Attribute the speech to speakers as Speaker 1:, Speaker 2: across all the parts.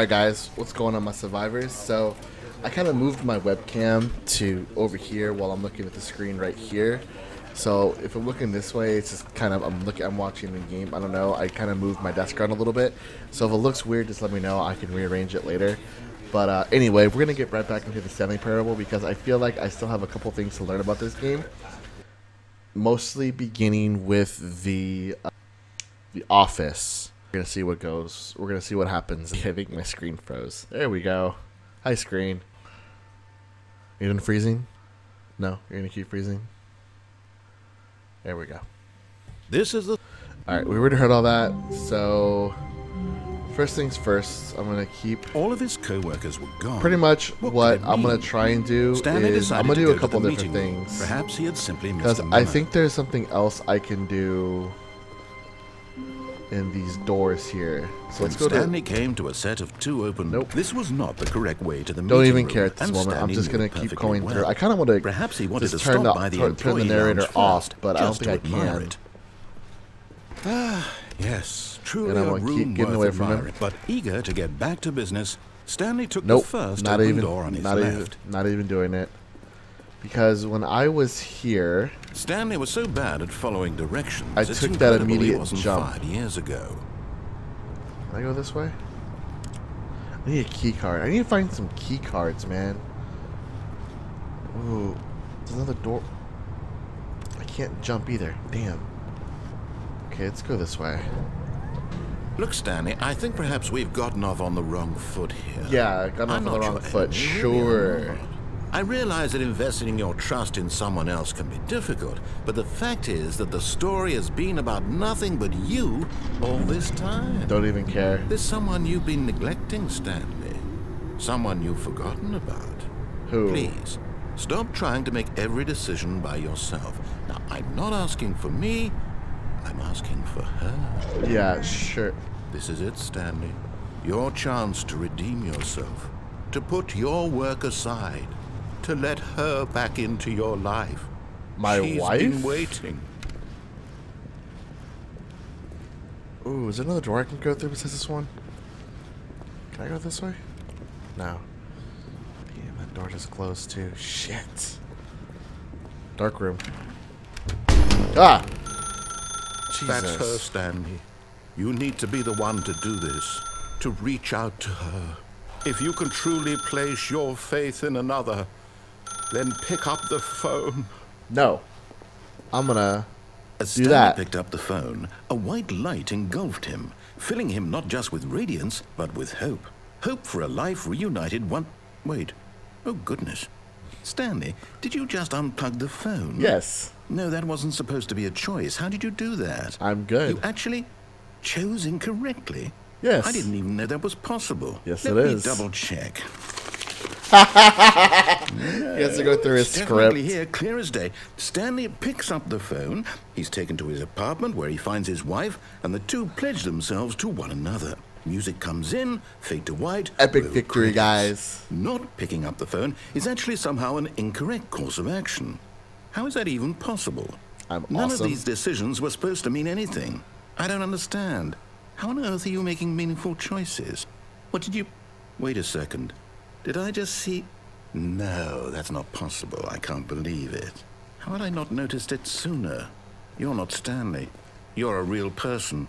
Speaker 1: Alright guys, what's going on my survivors? So I kind of moved my webcam to over here while I'm looking at the screen right here. So if I'm looking this way, it's just kind of I'm watching the game. I don't know. I kind of moved my desk around a little bit. So if it looks weird, just let me know. I can rearrange it later. But anyway, we're gonna get right back into the Stanley Parable because I feel like I still have a couple things to learn about this game. Mostly beginning with the office. We're gonna see what goes. We're gonna see what happens. I think my screen froze. There we go. Hi screen. Are you done freezing? No, you're gonna keep freezing. There we go.
Speaker 2: This is the...
Speaker 1: Alright, we already heard all that, so... First things first, I'm going to keep...
Speaker 2: All of his co-workers were gone.
Speaker 1: Pretty much what I'm going to try and do is... I'm going to do a couple different things.
Speaker 2: Perhaps he had simply missed
Speaker 1: because I think there's something else I can do in these doors here. So let's go to...
Speaker 2: Stanley came to a set of two open...
Speaker 1: Nope.
Speaker 2: This was not the correct way to the meeting
Speaker 1: Don't even
Speaker 2: room,
Speaker 1: care at this moment. I'm just going to keep going through. I kind of want to
Speaker 2: Perhaps he wanted
Speaker 1: just
Speaker 2: to
Speaker 1: turn
Speaker 2: stop by the
Speaker 1: the narrator off, but I don't think I can.
Speaker 2: Ah, yes, truly
Speaker 1: And I'm
Speaker 2: a
Speaker 1: gonna keep
Speaker 2: room
Speaker 1: getting
Speaker 2: worth
Speaker 1: away from him.
Speaker 2: admiring. But eager to get back to business, Stanley took the first
Speaker 1: not
Speaker 2: open
Speaker 1: even,
Speaker 2: door on his
Speaker 1: not
Speaker 2: left.
Speaker 1: not even doing it. Because when I was here,
Speaker 2: Stanley was so bad at following directions.
Speaker 1: I
Speaker 2: it's
Speaker 1: took that
Speaker 2: incredible he
Speaker 1: immediate
Speaker 2: wasn't
Speaker 1: jump.
Speaker 2: 5 years ago.
Speaker 1: Can I go this way? I need a key card. I need to find some key cards, man. Ooh, there's another door. I can't jump either. Damn. Okay, let's go this way.
Speaker 2: Look, Stanley, I think perhaps we've gotten off on the wrong foot here.
Speaker 1: Yeah, got off on the wrong foot. Sure.
Speaker 2: I realize that investing your trust in someone else can be difficult, but the fact is that the story has been about nothing but you all this time.
Speaker 1: Don't even care.
Speaker 2: There's someone you've been neglecting, Stanley. Someone you've forgotten about.
Speaker 1: Who?
Speaker 2: Please, stop trying to make every decision by yourself. Now, I'm not asking for me, I'm asking for her.
Speaker 1: Yeah, sure.
Speaker 2: This is it, Stanley. Your chance to redeem yourself. To put your work aside. To let her back into your life.
Speaker 1: My wife?
Speaker 2: She's been waiting.
Speaker 1: Ooh, is there another door I can go through besides this one? Can I go this way? No. Damn, that door just closed too. Shit. Dark room. Ah! Jesus.
Speaker 2: That's her, Stanley. You need to be the one to do this. To reach out to her. If you can truly place your faith in another, then pick up the phone.
Speaker 1: No. I'm gonna
Speaker 2: As
Speaker 1: do
Speaker 2: Stanley
Speaker 1: that.
Speaker 2: picked up the phone, a white light engulfed him, filling him not just with radiance, but with hope. Hope for a life reunited one... Wait. Oh, goodness. Stanley, did you just unplug the phone?
Speaker 1: Yes.
Speaker 2: No, that wasn't supposed to be a choice. How did you do that?
Speaker 1: I'm good.
Speaker 2: You actually chose incorrectly?
Speaker 1: Yes.
Speaker 2: I didn't even know that was possible.
Speaker 1: Yes,
Speaker 2: Let
Speaker 1: it
Speaker 2: me
Speaker 1: is.
Speaker 2: double check.
Speaker 1: He has to go through his
Speaker 2: Definitely
Speaker 1: script.
Speaker 2: here, clear as day. Stanley picks up the phone. He's taken to his apartment where he finds his wife, and the two pledge themselves to one another. Music comes in, fade to white.
Speaker 1: Epic
Speaker 2: roll
Speaker 1: victory,
Speaker 2: credits.
Speaker 1: guys.
Speaker 2: Not picking up the phone is actually somehow an incorrect course of action. How is that even possible?
Speaker 1: I'm
Speaker 2: None
Speaker 1: awesome.
Speaker 2: of these decisions were supposed to mean anything. I don't understand. How on earth are you making meaningful choices? What did you... Wait a second. Did I just see... No, that's not possible. I can't believe it. How had I not noticed it sooner? You're not Stanley. You're a real person.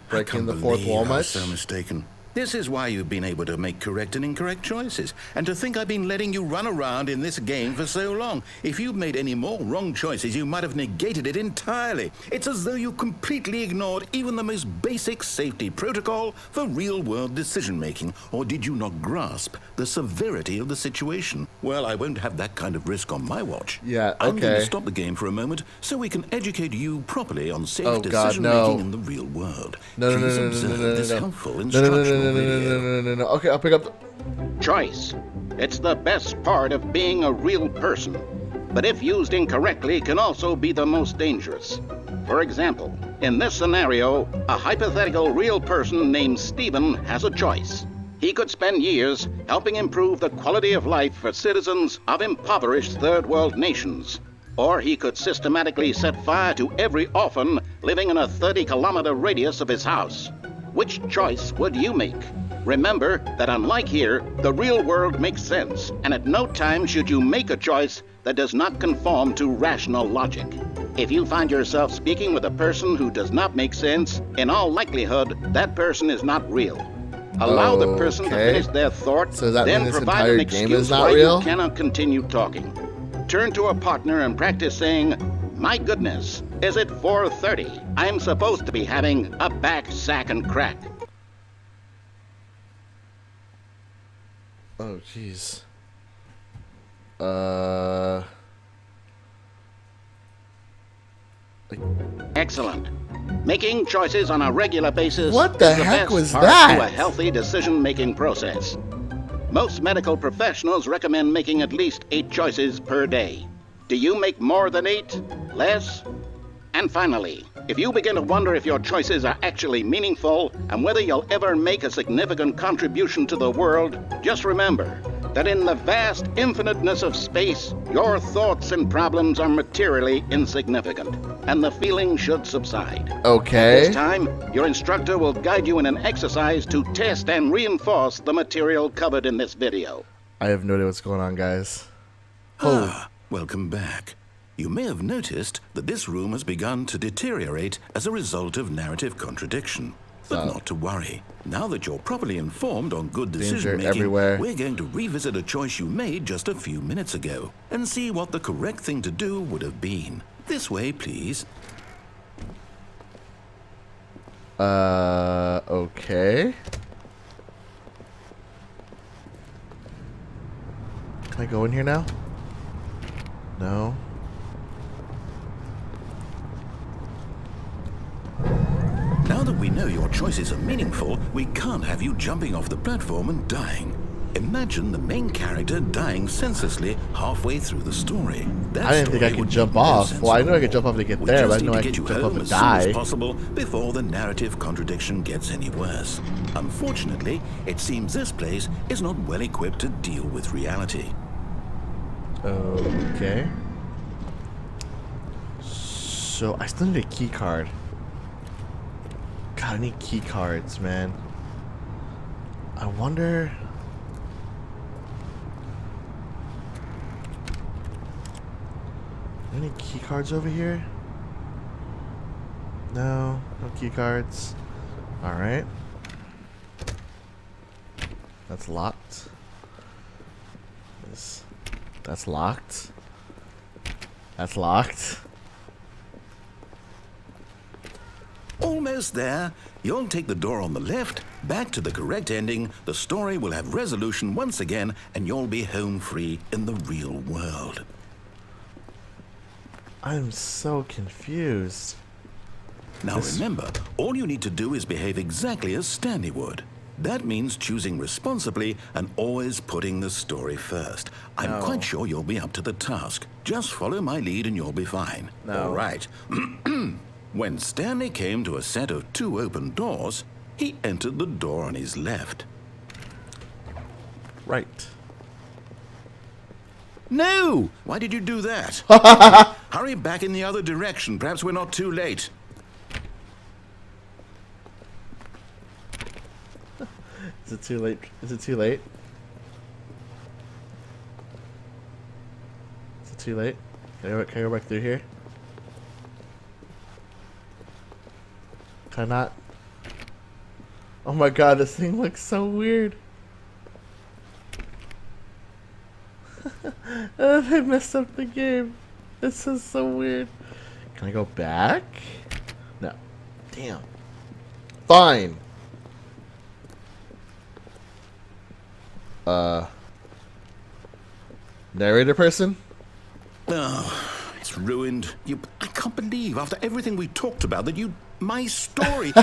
Speaker 1: Breaking the fourth wall
Speaker 2: I'm
Speaker 1: much?
Speaker 2: so mistaken. This is why you've been able to make correct and incorrect choices. And to think I've been letting you run around in this game for so long. If you'd made any more wrong choices, you might have negated it entirely. It's as though you completely ignored even the most basic safety protocol for real-world decision-making. Or did you not grasp the severity of the situation? Well, I won't have that kind of risk on my watch.
Speaker 1: Yeah,
Speaker 2: I'm going to
Speaker 1: okay.
Speaker 2: stop the game for a moment so we can educate you properly on safe
Speaker 1: Oh, God,
Speaker 2: decision-making
Speaker 1: no.
Speaker 2: in the real world.
Speaker 1: No,
Speaker 2: Please
Speaker 1: no, no, no,
Speaker 2: observe
Speaker 1: no, no, no,
Speaker 2: this
Speaker 1: no.
Speaker 2: helpful
Speaker 1: No, no,
Speaker 2: instructional
Speaker 1: no, no, no, no,
Speaker 2: video.
Speaker 1: no, no, no, no. Okay, I'll pick up the...
Speaker 3: Choice. It's the best part of being a real person. But if used incorrectly, can also be the most dangerous. For example, in this scenario, a hypothetical real person named Stephen has a choice. He could spend years helping improve the quality of life for citizens of impoverished third world nations. Or he could systematically set fire to every orphan living in a 30-kilometer radius of his house. which choice would you make? Remember that unlike here, the real world makes sense, and at no time should you make a choice that does not conform to rational logic. If you find yourself speaking with a person who does not make sense, in all likelihood, that person is not real. Allow the person to finish their thought,
Speaker 1: so that
Speaker 3: then
Speaker 1: mean this
Speaker 3: provide an
Speaker 1: entire game
Speaker 3: excuse
Speaker 1: is not
Speaker 3: why
Speaker 1: real?
Speaker 3: you cannot continue talking. Turn to a partner and practice saying, "My goodness, is it 4:30? I'm supposed to be having a back, sack, and crack."
Speaker 1: Oh, jeez.
Speaker 3: Excellent. Making choices on a regular basis
Speaker 1: What the
Speaker 3: is the
Speaker 1: heck
Speaker 3: best
Speaker 1: was
Speaker 3: part
Speaker 1: that?
Speaker 3: to a healthy decision-making process. Most medical professionals recommend making at least 8 choices per day. Do you make more than 8? Less? And finally, if you begin to wonder if your choices are actually meaningful and whether you'll ever make a significant contribution to the world, just remember that in the vast infiniteness of space, your thoughts and problems are materially insignificant, and the feeling should subside.
Speaker 1: Okay.
Speaker 3: This time, your instructor will guide you in an exercise to test and reinforce the material covered in this video.
Speaker 1: I have no idea what's going on, guys. Oh.
Speaker 2: Ah, welcome back. You may have noticed that this room has begun to deteriorate as a result of narrative contradiction. But not to worry. Now that you're properly informed on good decision-making,
Speaker 1: everywhere.
Speaker 2: we're going to revisit a choice you made just a few minutes ago and see what the correct thing to do would have been. This way, please.
Speaker 1: Okay. Can I go in here now? No.
Speaker 2: Now that we know your choices are meaningful, we can't have you jumping off the platform and dying. Imagine the main character dying senselessly halfway through the story. That
Speaker 1: I didn't think I could jump off. Well, I know I could jump off to get there, but I didn't know I could jump off and die.
Speaker 2: As soon as possible before the narrative contradiction gets any worse. Unfortunately, it seems this place is not well equipped to deal with reality.
Speaker 1: Okay. So I still need a key card. God, I need key cards, man. I wonder. Any key cards over here? No, no key cards. All right. That's locked. That's locked. That's locked.
Speaker 2: Almost there. You'll take the door on the left, back to the correct ending, the story will have resolution once again, and you'll be home free in the real world.
Speaker 1: I'm so confused.
Speaker 2: Now remember, all you need to do is behave exactly as Stanley would. That means choosing responsibly and always putting the story first. I'm quite sure you'll be up to the task. Just follow my lead and you'll be fine.
Speaker 1: No.
Speaker 2: All right. When Stanley came to a set of 2 open doors, he entered the door on his left.
Speaker 1: Right.
Speaker 2: No! Why did you do that? Hurry back in the other direction. Perhaps we're not too late.
Speaker 1: Is it too late? Is it too late? Is it too late? Can I go back through here? Can I not? Oh my god, this thing looks so weird. They messed up the game. This is so weird. Can I go back? No. Damn. Fine. Narrator person?
Speaker 2: Oh, it's ruined. I can't believe after everything we talked about that my story, you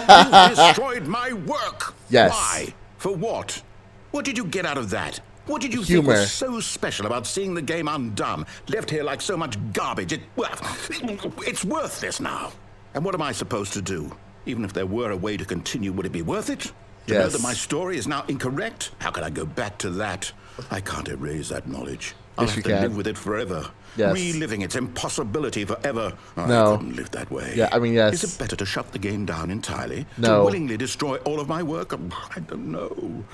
Speaker 2: destroyed my work.
Speaker 1: Yes.
Speaker 2: Why? For what? What did you get out of that? What did you think
Speaker 1: Humor.
Speaker 2: was so special about seeing the game undone, left here like so much garbage? It's worthless now. And what am I supposed to do? Even if there were a way to continue, would it be worth it? To know
Speaker 1: Yes.
Speaker 2: that my story is now incorrect? How can I go back to that? I can't erase that knowledge. I'll
Speaker 1: Yes,
Speaker 2: have
Speaker 1: you
Speaker 2: to
Speaker 1: can.
Speaker 2: live with it forever.
Speaker 1: Yes.
Speaker 2: Reliving its impossibility forever.
Speaker 1: No.
Speaker 2: I couldn't live that way.
Speaker 1: Yeah, I mean, yes.
Speaker 2: Is it better to shut the game down entirely?
Speaker 1: No.
Speaker 2: To willingly destroy all of my work? I don't know.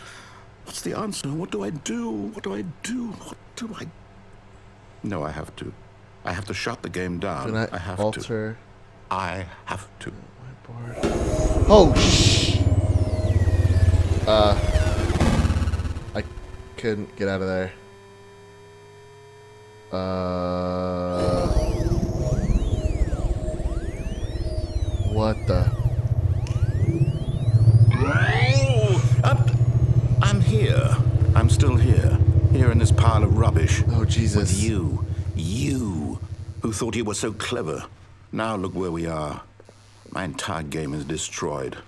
Speaker 2: What's the answer? What do I do? What do I do? What do I... No, I have to. I have to shut the game down.
Speaker 1: Can
Speaker 2: I have
Speaker 1: alter?
Speaker 2: to. I have to.
Speaker 1: Whiteboard. Oh, shh. I couldn't get out of there. What the?
Speaker 2: I'm here. I'm still here. Here in this pile of rubbish.
Speaker 1: Oh, Jesus.
Speaker 2: With you. You. Who thought you were so clever. Now look where we are. My entire game is destroyed.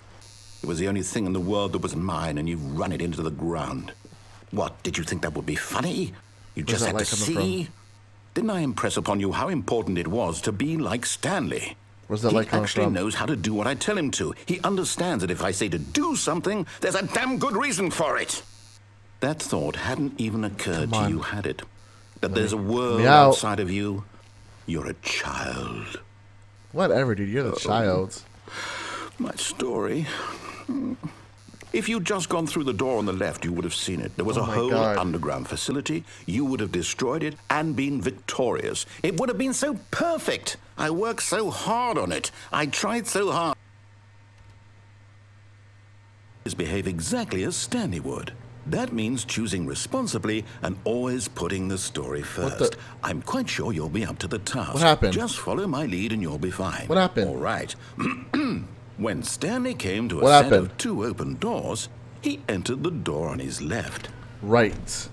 Speaker 2: It was the only thing in the world that was mine, and you've run it into the ground. What, did you think that would be funny? You
Speaker 1: Where's
Speaker 2: just
Speaker 1: that
Speaker 2: had to
Speaker 1: light coming
Speaker 2: see? Didn't I impress upon you how important it was to be like Stanley?
Speaker 1: Where's that light
Speaker 2: He
Speaker 1: coming
Speaker 2: actually
Speaker 1: from?
Speaker 2: knows how to do what I tell him to. He understands that if I say to do something, there's a damn good reason for it. That thought hadn't even occurred to you, had it? That there's a world
Speaker 1: out.
Speaker 2: outside of you. You're a child.
Speaker 1: Whatever, dude. You're the child.
Speaker 2: My story. If you'd just gone through the door on the left, you would have seen it. There was
Speaker 1: Oh
Speaker 2: a
Speaker 1: my
Speaker 2: whole
Speaker 1: God.
Speaker 2: underground facility. You would have destroyed it and been victorious. It would have been so perfect. I worked so hard on it. I tried so hard. Behave exactly as Stanley would. That means choosing responsibly and always putting the story
Speaker 1: What
Speaker 2: first.
Speaker 1: the-
Speaker 2: I'm quite sure you'll be up to the task.
Speaker 1: What happened?
Speaker 2: Just follow my lead and you'll be fine.
Speaker 1: What happened?
Speaker 2: All right. When Stanley came to a
Speaker 1: What
Speaker 2: set
Speaker 1: happened?
Speaker 2: of 2 open doors, he entered the door on his left.
Speaker 1: Right.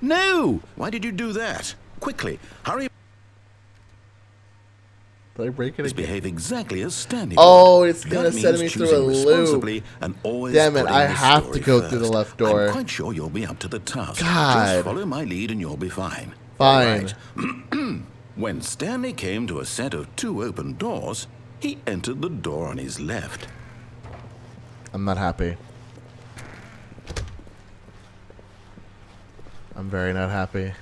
Speaker 2: No! Why did you do that? Quickly, hurry.
Speaker 1: Did I break it again?
Speaker 2: Behave exactly as Stanley
Speaker 1: Oh,
Speaker 2: would.
Speaker 1: it's gonna
Speaker 2: That
Speaker 1: send
Speaker 2: means
Speaker 1: me through
Speaker 2: choosing
Speaker 1: a loop.
Speaker 2: responsibly and always
Speaker 1: Damn it,
Speaker 2: putting
Speaker 1: I
Speaker 2: the
Speaker 1: have to
Speaker 2: story
Speaker 1: go through the
Speaker 2: first.
Speaker 1: left door.
Speaker 2: I'm quite sure you'll be up to the task.
Speaker 1: God.
Speaker 2: Just follow my lead and you'll be fine.
Speaker 1: Fine.
Speaker 2: All right. When Stanley came to a set of 2 open doors, he entered the door on his left.
Speaker 1: I'm not happy. I'm very not happy.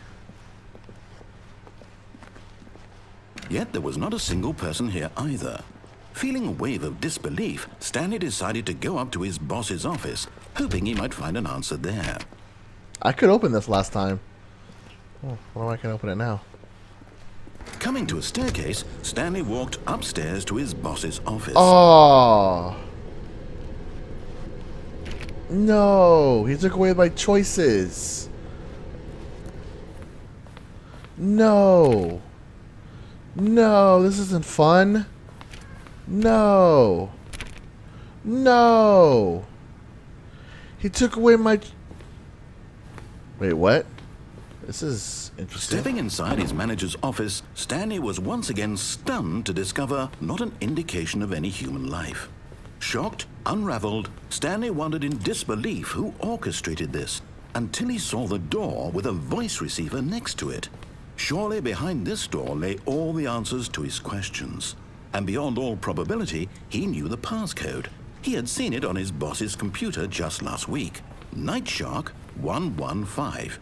Speaker 2: Yet there was not a single person here either. Feeling a wave of disbelief, Stanley decided to go up to his boss's office, hoping he might find an answer there.
Speaker 1: I could open this last time. Oh, why can't I open it now?
Speaker 2: Coming to a staircase, Stanley walked upstairs to his boss's office.
Speaker 1: Oh. No, he took away my choices. No. No, this isn't fun. No. No. He took away my... Wait, what? This is interesting.
Speaker 2: Stepping inside his manager's office, Stanley was once again stunned to discover not an indication of any human life. Shocked, unraveled, Stanley wondered in disbelief who orchestrated this, until he saw the door with a voice receiver next to it. Surely behind this door lay all the answers to his questions. And beyond all probability, he knew the passcode. He had seen it on his boss's computer just last week. Night Shark 115.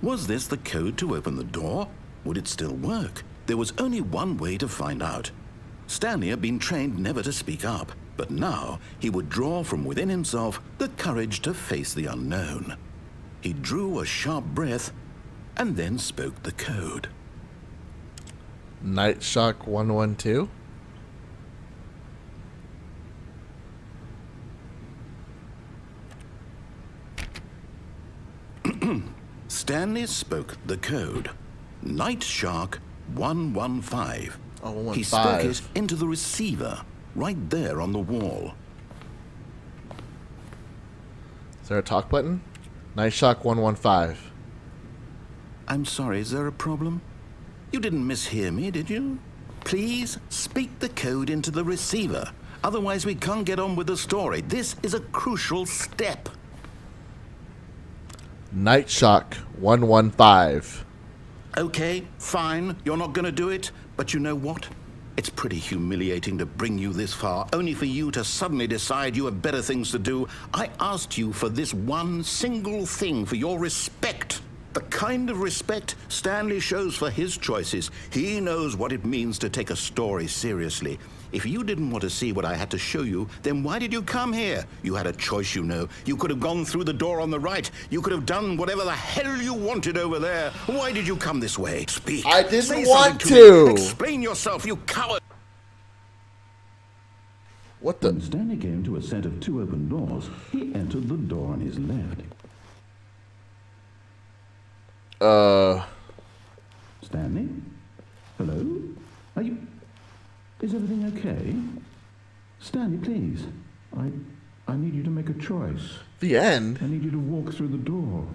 Speaker 2: Was this the code to open the door? Would it still work? There was only one way to find out. Stanley had been trained never to speak up, but now he would draw from within himself the courage to face the unknown. He drew a sharp breath and then spoke the code.
Speaker 1: Night Shock 112?
Speaker 2: Stanley spoke the code. Night Shark 115.
Speaker 1: Oh, 115.
Speaker 2: He spoke it into the receiver, right there on the wall.
Speaker 1: Is there a talk button? Night Shock 115.
Speaker 2: I'm sorry, is there a problem? You didn't mishear me, did you? Please speak the code into the receiver. Otherwise, we can't get on with the story. This is a crucial step.
Speaker 1: Night Shock 115.
Speaker 2: Okay, fine, you're not going to do it, but you know what? It's pretty humiliating to bring you this far, only for you to suddenly decide you have better things to do. I asked you for this one single thing, for your respect. The kind of respect Stanley shows for his choices. He knows what it means to take a story seriously. If you didn't want to see what I had to show you, then why did you come here? You had a choice, you know. You could have gone through the door on the right. You could have done whatever the hell you wanted over there. Why did you come this way? Speak.
Speaker 1: I didn't
Speaker 2: Say
Speaker 1: want
Speaker 2: something
Speaker 1: to.
Speaker 2: me. Explain yourself, you coward.
Speaker 1: What the?
Speaker 4: When Stanley came to a set of 2 open doors, he entered the door on his left. Stanley? Hello? Are you... Is everything okay? Stanley, please. I need you to make a choice.
Speaker 1: The end?
Speaker 4: I need you to walk through the door.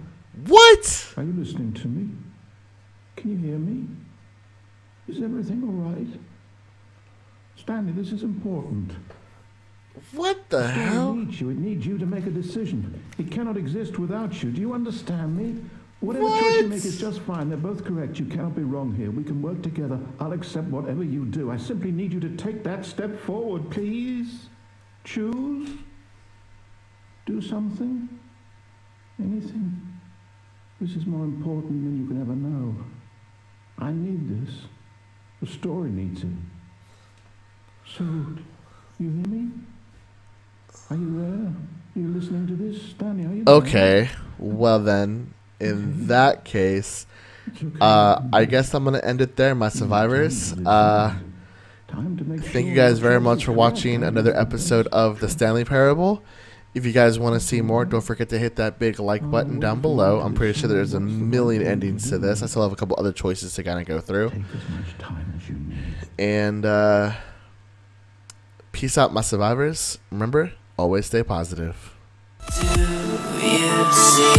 Speaker 1: What?
Speaker 4: Are you listening to me? Can you hear me? Is everything all right? Stanley, this is important.
Speaker 1: What the hell?
Speaker 4: It needs you. It needs you to make a decision. It cannot exist without you. Do you understand me? Whatever choice you make is just fine. They're both correct. You cannot be wrong here. We can work together. I'll accept whatever you do. I simply need you to take that step forward, please. Choose. Do something. Anything. This is more important than you can ever know. I need this. The story needs it. So, you hear me? Are you there? Are you listening to this? Stanley, are you there?
Speaker 1: Okay. Well then, in that case, I guess I'm gonna end it there, my survivors. Thank you guys very much for watching another episode of the Stanley Parable. If you guys want to see more, don't forget to hit that big like button down below. I'm pretty sure there's a million endings to this. I still have a couple other choices to kind of go through.
Speaker 4: Take as much time as you need.
Speaker 1: And peace out, my survivors. Remember, always stay positive.
Speaker 5: Do you see?